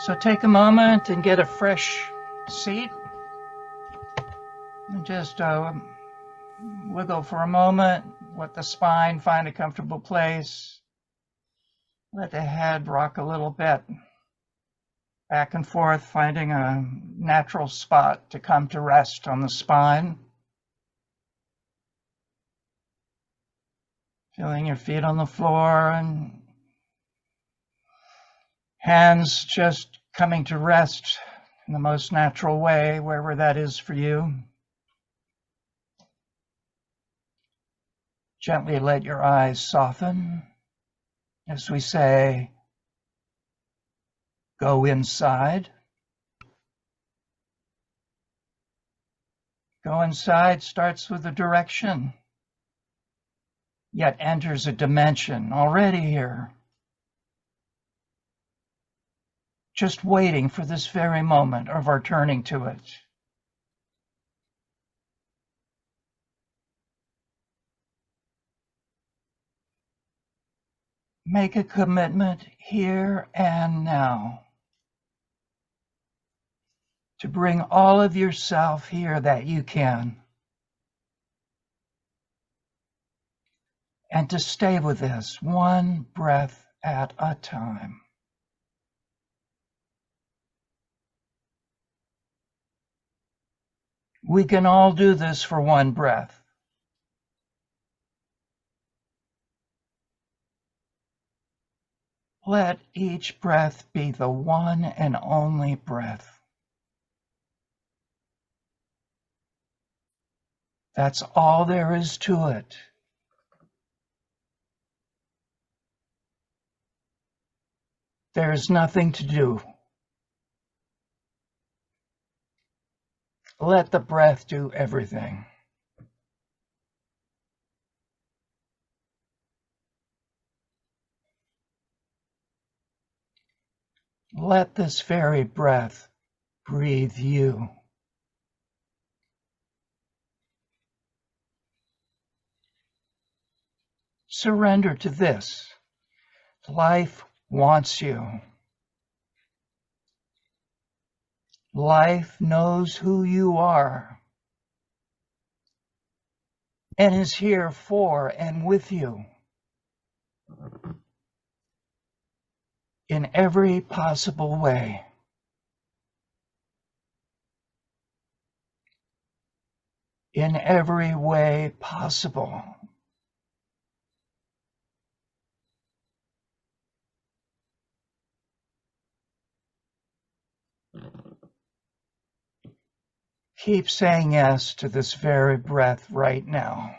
So take a moment and get a fresh seat and just wiggle for a moment. Let the spine find a comfortable place. Let the head rock a little bit back and forth, finding a natural spot to come to rest on the spine. Feeling your feet on the floor and hands just coming to rest in the most natural way, wherever that is for you. Gently let your eyes soften as we say, go inside. Go inside starts with a direction, yet enters a dimension already here. Just waiting for this very moment of our turning to it. Make a commitment here and now to bring all of yourself here that you can, and to stay with this one breath at a time. We can all do this for one breath. Let each breath be the one and only breath. That's all there is to it. There's nothing to do. Let the breath do everything. Let this very breath breathe you. Surrender to this. Life wants you. Life knows who you are and is here for and with you in every possible way. In every way possible. Keep saying yes to this very breath right now.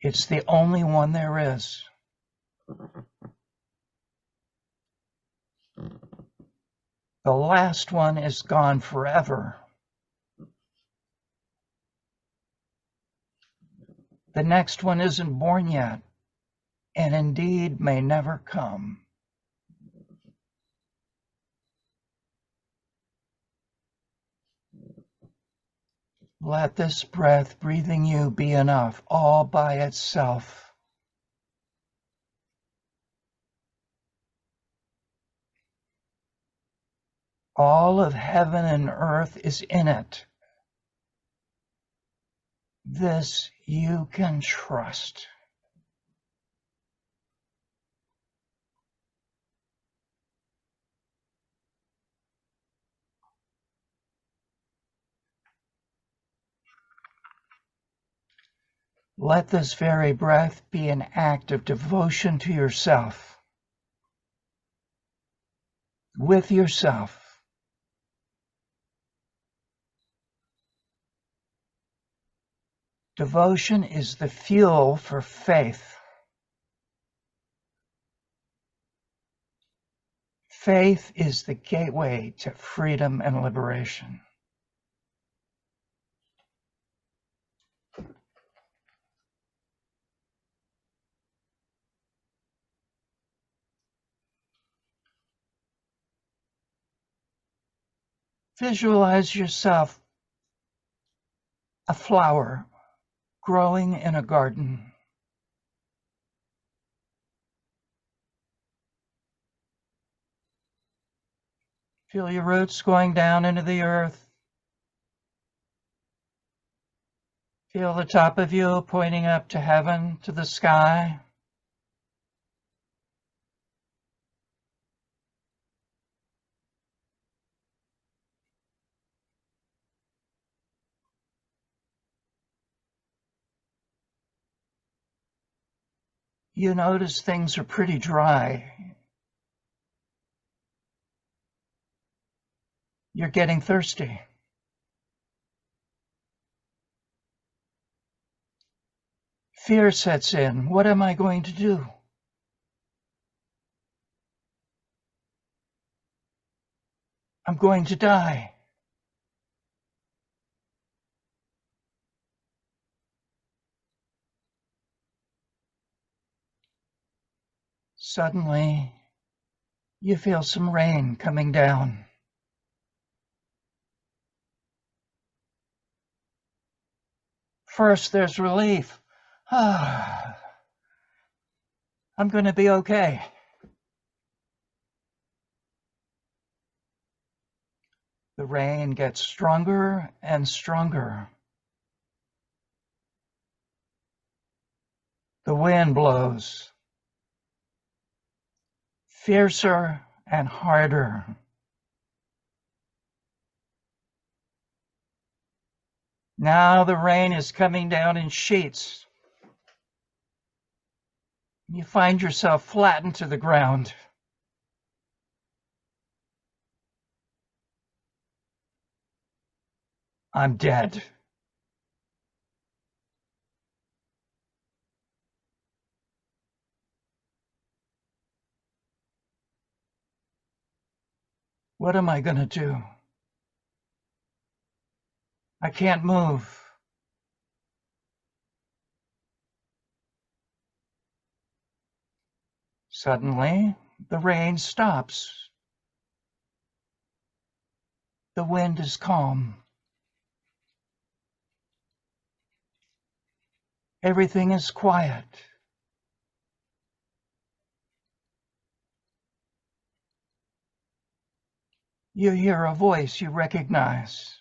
It's the only one there is. The last one is gone forever. The next one isn't born yet, and indeed may never come. Let this breath breathing you be enough all by itself. All of heaven and earth is in it. This you can trust. Let this very breath be an act of devotion to yourself, with yourself. Devotion is the fuel for faith. Faith is the gateway to freedom and liberation. Visualize yourself a flower growing in a garden. Feel your roots going down into the earth. Feel the top of you pointing up to heaven, to the sky. You notice things are pretty dry. You're getting thirsty. Fear sets in. What am I going to do? I'm going to die. Suddenly, you feel some rain coming down. First, there's relief. I'm going to be okay. The rain gets stronger and stronger. The wind blows fiercer and harder. Now the rain is coming down in sheets. You find yourself flattened to the ground. I'm dead. What am I going to do? I can't move. Suddenly, the rain stops. The wind is calm. Everything is quiet. You hear a voice you recognize.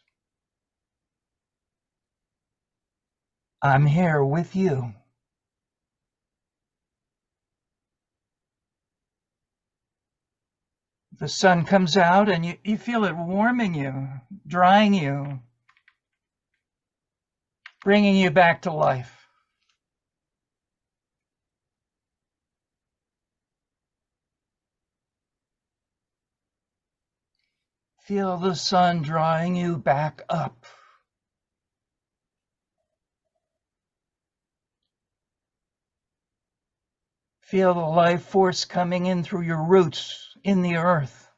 I'm here with you. The sun comes out and you feel it warming you, drying you, bringing you back to life. Feel the sun drawing you back up. Feel the life force coming in through your roots in the earth.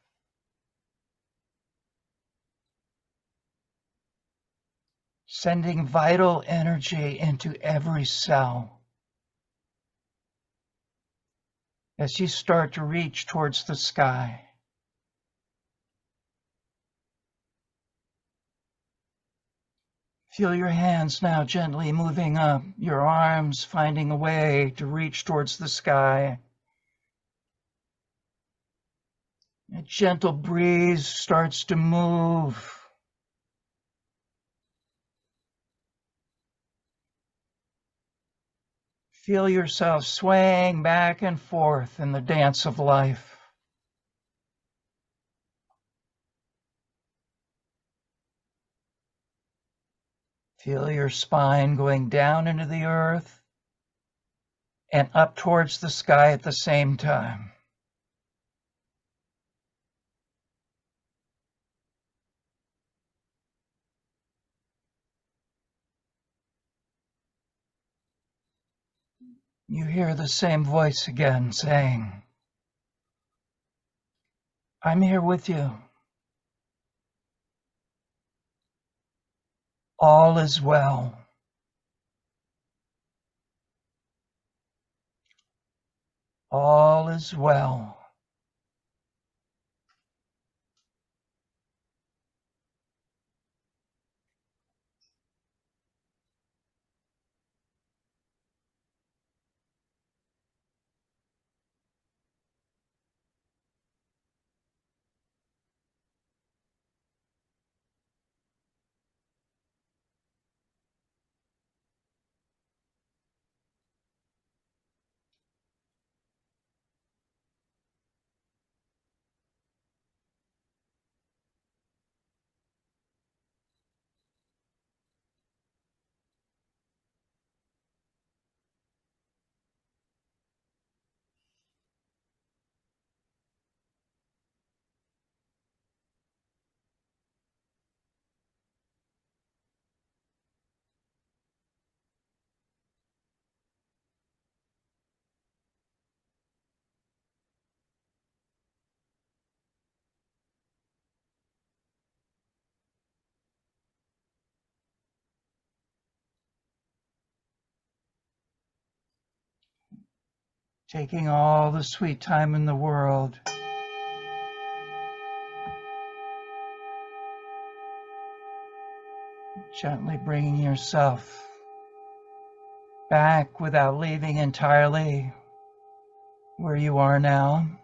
Sending vital energy into every cell. As you start to reach towards the sky. Feel your hands now gently moving up, your arms finding a way to reach towards the sky. A gentle breeze starts to move. Feel yourself swaying back and forth in the dance of life. Feel your spine going down into the earth and up towards the sky at the same time. You hear the same voice again saying, I'm here with you. All is well. All is well. taking all the sweet time in the world. Gently bringing yourself back without leaving entirely where you are now.